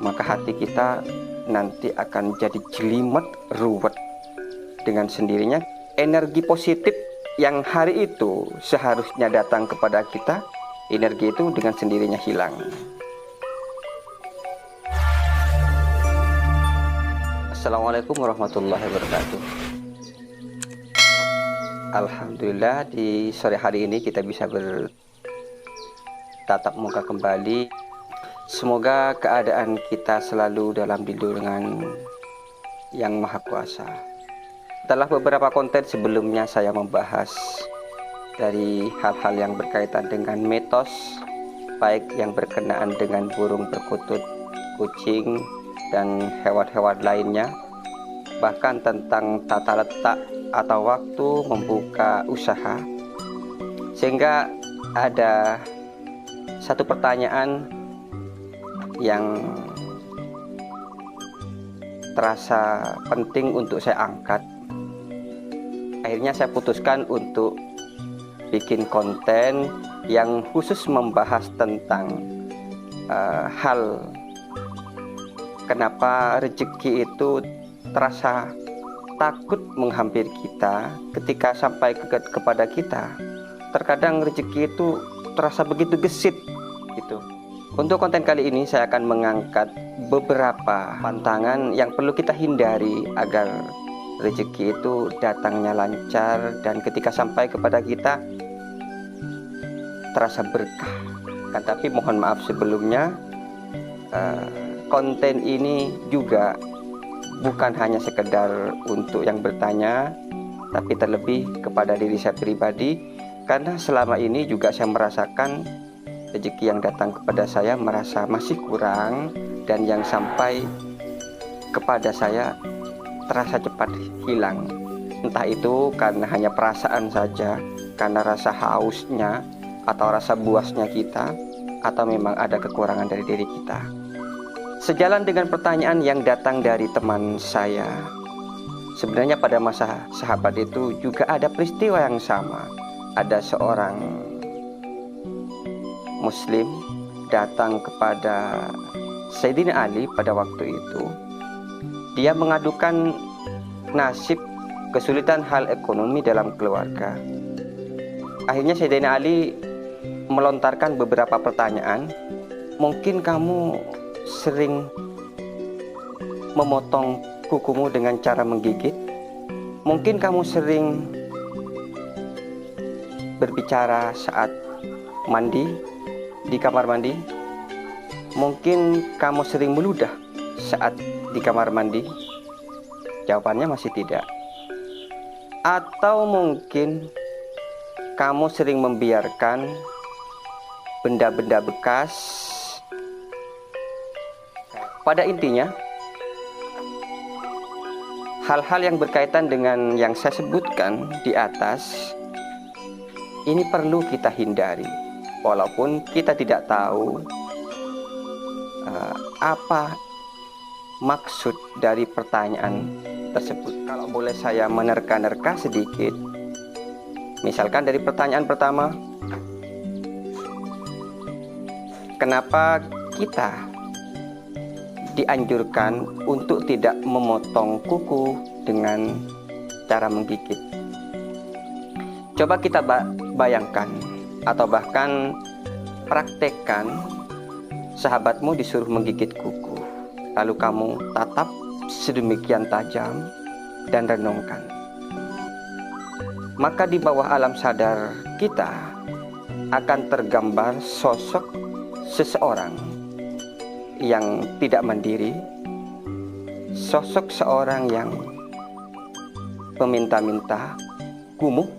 maka hati kita nanti akan jadi jelimet, ruwet. Dengan sendirinya energi positif yang hari itu seharusnya datang kepada kita, energi itu dengan sendirinya hilang. Assalamualaikum warahmatullahi wabarakatuh. Alhamdulillah di sore hari ini kita bisa bertatap muka kembali. Semoga keadaan kita selalu dalam lindungan Yang Maha Kuasa. Setelah beberapa konten sebelumnya saya membahas dari hal-hal yang berkaitan dengan mitos, baik yang berkenaan dengan burung perkutut, kucing, dan hewan-hewan lainnya, bahkan tentang tata letak atau waktu membuka usaha. Sehingga ada satu pertanyaan yang terasa penting untuk saya angkat. Akhirnya saya putuskan untuk bikin konten yang khusus membahas tentang hal kenapa rezeki itu terasa takut menghampiri kita ketika sampai kepada kita. Terkadang rezeki itu terasa begitu gesit gitu. Untuk konten kali ini saya akan mengangkat beberapa pantangan yang perlu kita hindari agar rezeki itu datangnya lancar dan ketika sampai kepada kita terasa berkah. Tapi mohon maaf sebelumnya, konten ini juga bukan hanya sekedar untuk yang bertanya, tapi terlebih kepada diri saya pribadi, karena selama ini juga saya merasakan rezeki yang datang kepada saya merasa masih kurang, dan yang sampai kepada saya terasa cepat hilang. Entah itu karena hanya perasaan saja, karena rasa hausnya atau rasa buasnya kita, atau memang ada kekurangan dari diri kita. Sejalan dengan pertanyaan yang datang dari teman saya, sebenarnya pada masa sahabat itu juga ada peristiwa yang sama. Ada seorang Muslim datang kepada Sayyidina Ali pada waktu itu. Dia mengadukan nasib kesulitan hal ekonomi dalam keluarga. Akhirnya Sayyidina Ali melontarkan beberapa pertanyaan. Mungkin kamu sering memotong kukumu dengan cara menggigit. Mungkin kamu sering berbicara saat mandi di kamar mandi. Mungkin kamu sering meludah saat di kamar mandi. Jawabannya masih tidak. Atau mungkin kamu sering membiarkan benda-benda bekas. Pada intinya, hal-hal yang berkaitan dengan yang saya sebutkan di atas ini perlu kita hindari. Walaupun kita tidak tahu apa maksud dari pertanyaan tersebut. Kalau boleh saya menerka-nerka sedikit, misalkan dari pertanyaan pertama, kenapa kita dianjurkan untuk tidak memotong kuku dengan cara menggigit? Coba kita bayangkan atau bahkan praktekkan sahabatmu disuruh menggigit kuku, lalu kamu tatap sedemikian tajam dan renungkan. Maka di bawah alam sadar kita akan tergambar sosok seseorang yang tidak mandiri, sosok seorang yang meminta-minta, kumuh.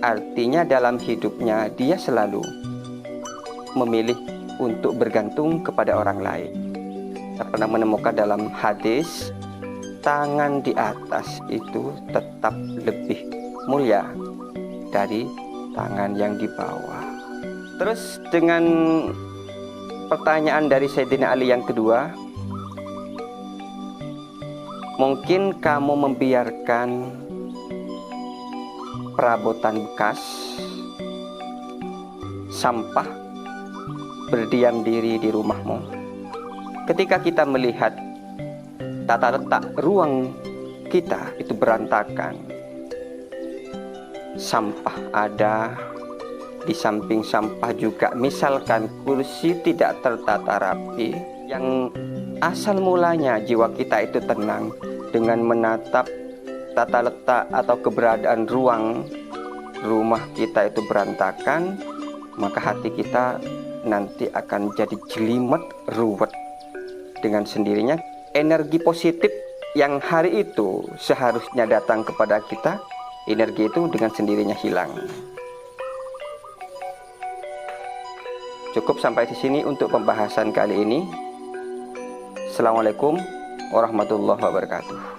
Artinya dalam hidupnya dia selalu memilih untuk bergantung kepada orang lain. Saya pernah menemukan dalam hadis, tangan di atas itu tetap lebih mulia dari tangan yang di bawah. Terus dengan pertanyaan dari Sayyidina Ali yang kedua, mungkin kamu membiarkan perabotan bekas, sampah berdiam diri di rumahmu. Ketika kita melihat tata letak ruang kita itu berantakan, sampah ada, di samping sampah juga misalkan kursi tidak tertata rapi, yang asal mulanya jiwa kita itu tenang dengan menatap tata letak atau keberadaan ruang rumah kita itu berantakan, maka hati kita nanti akan jadi jelimet, ruwet. Dengan sendirinya energi positif yang hari itu seharusnya datang kepada kita, energi itu dengan sendirinya hilang. Cukup sampai di sini untuk pembahasan kali ini. Assalamualaikum warahmatullahi wabarakatuh.